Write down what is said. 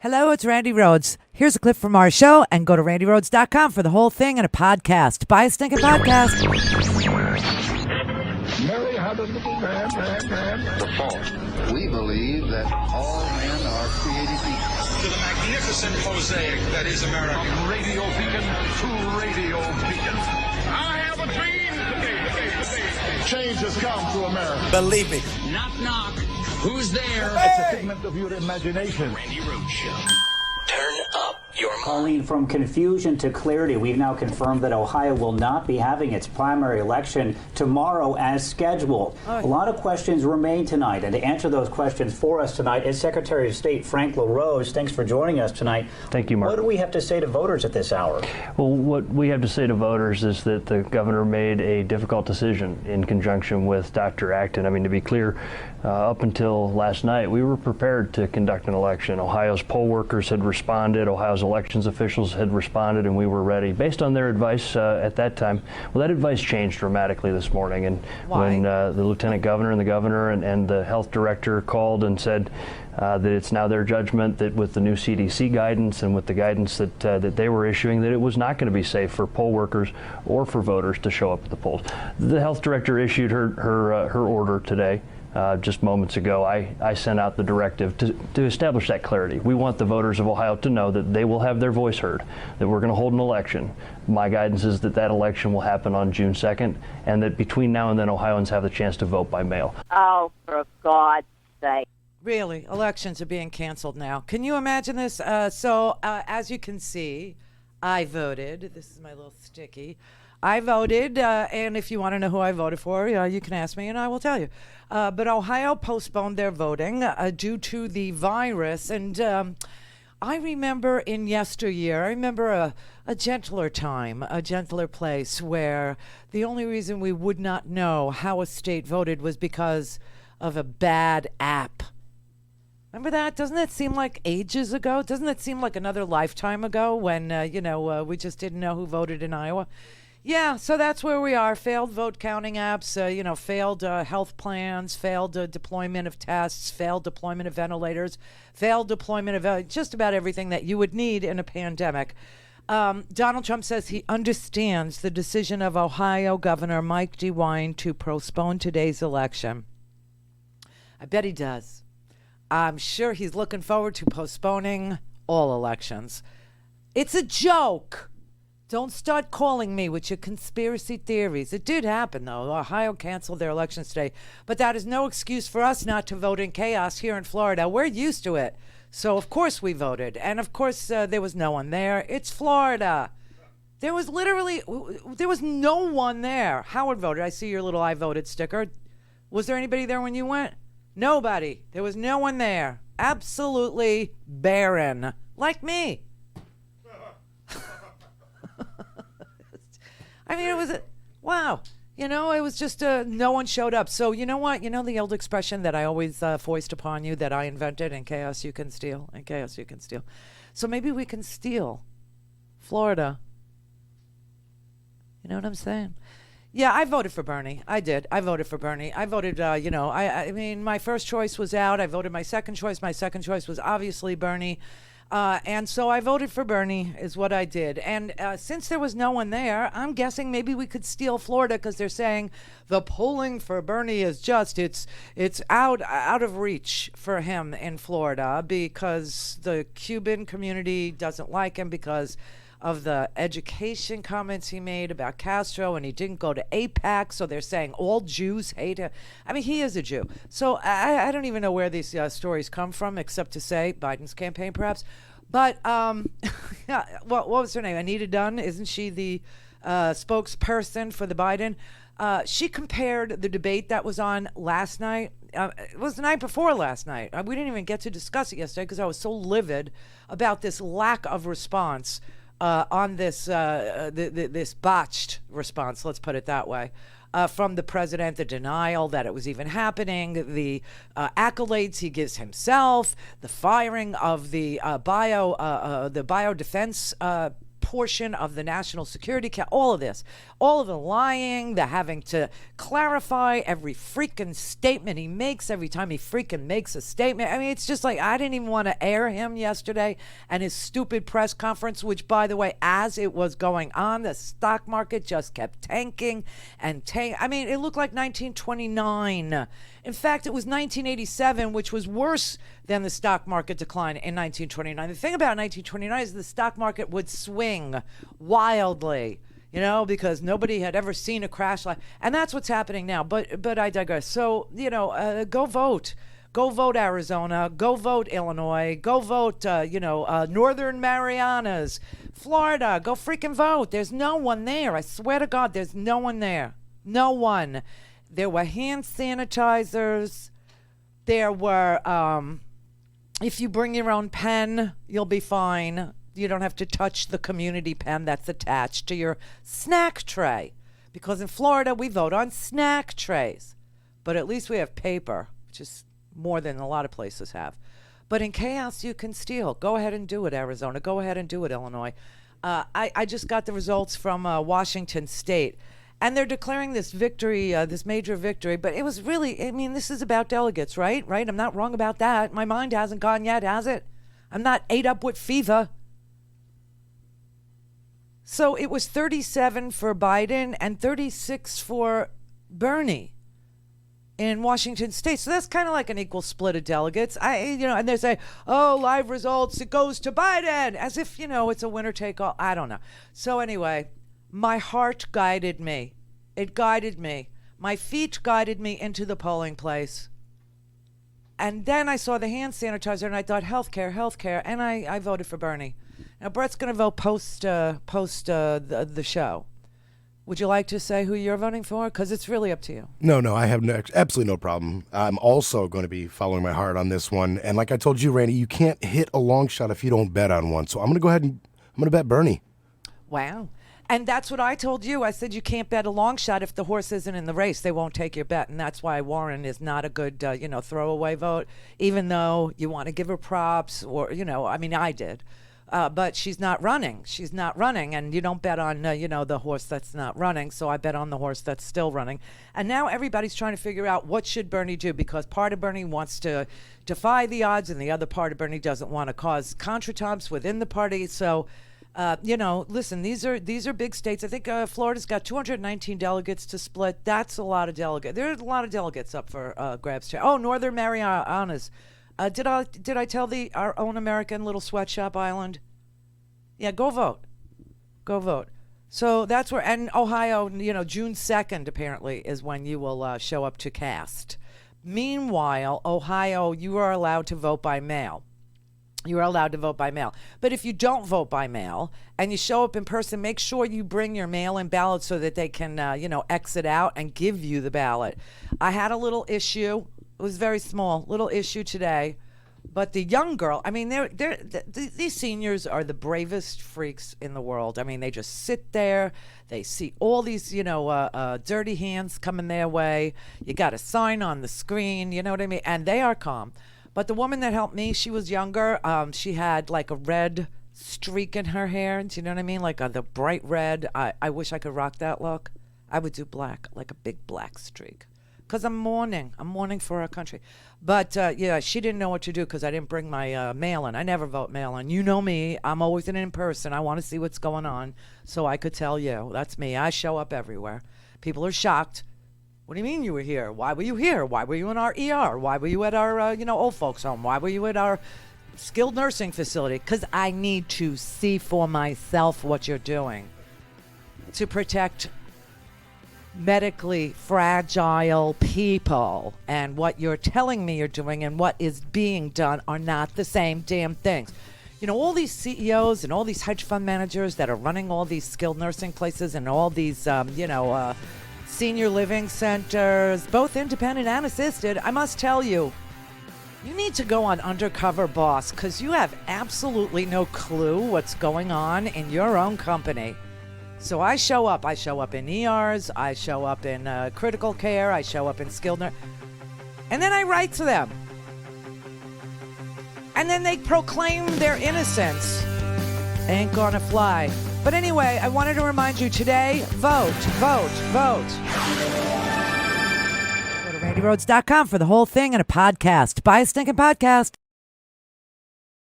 Hello, it's Randi Rhodes. Here's a clip from our show, and go to randyrhodes.com for the whole thing and a podcast. Buy a stinking podcast. Mary had a little man. The fall. We believe that all men are created equal. To the magnificent mosaic that is America. From radio beacon to radio beacon. I have a dream today. Change has come to America. Believe me. Knock, knock. Who's there? It's a figment of your imagination. Randi Rhodes Show. Turn up your mind. Calling from confusion to clarity, we've now confirmed that Ohio will not be having its primary election tomorrow as scheduled. A lot of questions remain tonight, and to answer those questions for us tonight is Secretary of State Frank LaRose. Thanks for joining us tonight. Thank you, Mark. What do we have to say to voters at this hour? Well, what we have to say to voters is that the governor made a difficult decision in conjunction with Dr. Acton. I mean, to be clear, up until last night, we were prepared to conduct an election. Ohio's poll workers had responded, Ohio's elections officials had responded, and we were ready. Based on their advice at that time, well, that advice changed dramatically this morning. And when the lieutenant governor and the governor and the health director called and said that it's now their judgment that with the new CDC guidance and with the guidance that they were issuing, that it was not going to be safe for poll workers or for voters to show up at the polls. The health director issued her order today. Just moments ago, I sent out the directive to establish that clarity. We want the voters of Ohio to know that they will have their voice heard, that we're going to hold an election. My guidance is that election will happen on June 2nd, and that between now and then, Ohioans have the chance to vote by mail. Oh, for God's sake. Really, elections are being canceled now. Can you imagine this? So, as you can see, I voted. This is my little sticky. I voted, and if you want to know who I voted for, you can ask me and I will tell you. But Ohio postponed their voting due to the virus. And I remember in yesteryear, I remember a gentler time, a gentler place where the only reason we would not know how a state voted was because of a bad app. Remember that? Doesn't that seem like ages ago? Doesn't that seem like another lifetime ago when, we just didn't know who voted in Iowa? Yeah, so that's where we are. Failed vote counting apps, failed health plans, failed deployment of tests, failed deployment of ventilators, failed deployment of just about everything that you would need in a pandemic. Donald Trump says he understands the decision of Ohio Governor Mike DeWine to postpone today's election. I bet he does. I'm sure he's looking forward to postponing all elections. It's a joke. Don't start calling me with your conspiracy theories. It did happen, though. Ohio canceled their elections today. But that is no excuse for us not to vote in chaos here in Florida. We're used to it. So, of course, we voted. And, of course, there was no one there. It's Florida. There was no one there. Howard voted. I see your little I voted sticker. Was there anybody there when you went? Nobody. There was no one there. Absolutely barren. Like me. I mean, it was, wow. It was just no one showed up. So you know what? You know the old expression that I always foist upon you that I invented, in chaos you can steal, in chaos you can steal. So maybe we can steal Florida. You know what I'm saying? Yeah, I voted for Bernie. I did. I voted for Bernie. I voted, I mean, my first choice was out. I voted my second choice. My second choice was obviously Bernie. And so I voted for Bernie is what I did. And since there was no one there, I'm guessing maybe we could steal Florida because they're saying the polling for Bernie is just, it's out of reach for him in Florida because the Cuban community doesn't like him because of the education comments he made about Castro, and he didn't go to AIPAC, so they're saying all Jews hate him. I mean, he is a Jew. So I don't even know where these stories come from, except to say Biden's campaign, perhaps. But yeah, what was her name? Anita Dunn, isn't she the spokesperson for the Biden? She compared the debate that was on last night. It was the night before last night. We didn't even get to discuss it yesterday because I was so livid about this lack of response on this this botched response, let's put it that way, from the president, the denial that it was even happening, the accolades he gives himself, the firing of the biodefense portion of the national security, all of this, all of the lying, the having to clarify every freaking statement he makes every time he freaking makes a statement. I mean, it's just like, I didn't even want to air him yesterday and his stupid press conference, which, by the way, as it was going on, the stock market just kept tanking and I mean, it looked like 1929. In fact, it was 1987, which was worse than the stock market decline in 1929. The thing about 1929 is the stock market would swing wildly, you know, because nobody had ever seen a crash like, and that's what's happening now. But I digress. So, you know, go vote. Go vote Arizona. Go vote Illinois. Go vote, Northern Marianas, Florida. Go freaking vote. There's no one there. I swear to God, there's no one there. No one. There were hand sanitizers. There were, if you bring your own pen, you'll be fine. You don't have to touch the community pen that's attached to your snack tray. Because in Florida, we vote on snack trays. But at least we have paper, which is more than a lot of places have. But in chaos, you can steal. Go ahead and do it, Arizona. Go ahead and do it, Illinois. I just got the results from Washington State. And they're declaring this victory, this major victory. But it was really, I mean, this is about delegates, right? Right? I'm not wrong about that. My mind hasn't gone yet, has it? I'm not ate up with fever. So it was 37 for Biden and 36 for Bernie in Washington State. So that's kind of like an equal split of delegates. And they say, oh, live results, it goes to Biden, as if, it's a winner take all. I don't know. So anyway, my heart guided me. It guided me. My feet guided me into the polling place. And then I saw the hand sanitizer and I thought, healthcare. And I voted for Bernie. Now, Brett's going to vote post the show. Would you like to say who you're voting for? Because it's really up to you. No, I have absolutely no problem. I'm also going to be following my heart on this one. And like I told you, Randy, you can't hit a long shot if you don't bet on one. So I'm going to go ahead and I'm going to bet Bernie. Wow. And that's what I told you. I said you can't bet a long shot if the horse isn't in the race. They won't take your bet. And that's why Warren is not a good, throwaway vote, even though you want to give her props or, I did. But she's not running. She's not running. And you don't bet on, the horse that's not running. So I bet on the horse that's still running. And now everybody's trying to figure out what should Bernie do, because part of Bernie wants to defy the odds and the other part of Bernie doesn't want to cause contretemps within the party. So, listen, these are big states. I think Florida's got 219 delegates to split. That's a lot of delegates. There's a lot of delegates up for grabs. Oh, Northern Marianas. Did I tell our own American little sweatshop island? Yeah, go vote. So that's where, and Ohio, June 2nd apparently is when you will show up to cast. Meanwhile, Ohio, you are allowed to vote by mail. You are allowed to vote by mail. But if you don't vote by mail and you show up in person, make sure you bring your mail-in ballot so that they can, exit out and give you the ballot. I had a little issue. It was very small, little issue today. But the young girl, I mean, these seniors are the bravest freaks in the world. I mean, they just sit there. They see all these, dirty hands coming their way. You got a sign on the screen, you know what I mean? And they are calm. But the woman that helped me, she was younger. She had like a red streak in her hair. Do you know what I mean? Like the bright red. I wish I could rock that look. I would do black, like a big black streak. Because I'm mourning. I'm mourning for our country. But, she didn't know what to do because I didn't bring my mail-in. I never vote mail-in. You know me. I'm always in person. I want to see what's going on so I could tell you. That's me. I show up everywhere. People are shocked. What do you mean you were here? Why were you here? Why were you in our ER? Why were you at our, old folks home? Why were you at our skilled nursing facility? Because I need to see for myself what you're doing to protect medically fragile people, and what you're telling me you're doing and what is being done are not the same damn things. All these CEOs and all these hedge fund managers that are running all these skilled nursing places and all these, senior living centers, both independent and assisted, I must tell you, you need to go on Undercover Boss because you have absolutely no clue what's going on in your own company. So I show up. I show up in ERs. I show up in critical care. I show up in skilled nursing. And then I write to them. And then they proclaim their innocence. Ain't gonna fly. But anyway, I wanted to remind you today, vote. Go to RandiRhodes.com for the whole thing and a podcast. Buy a stinking podcast.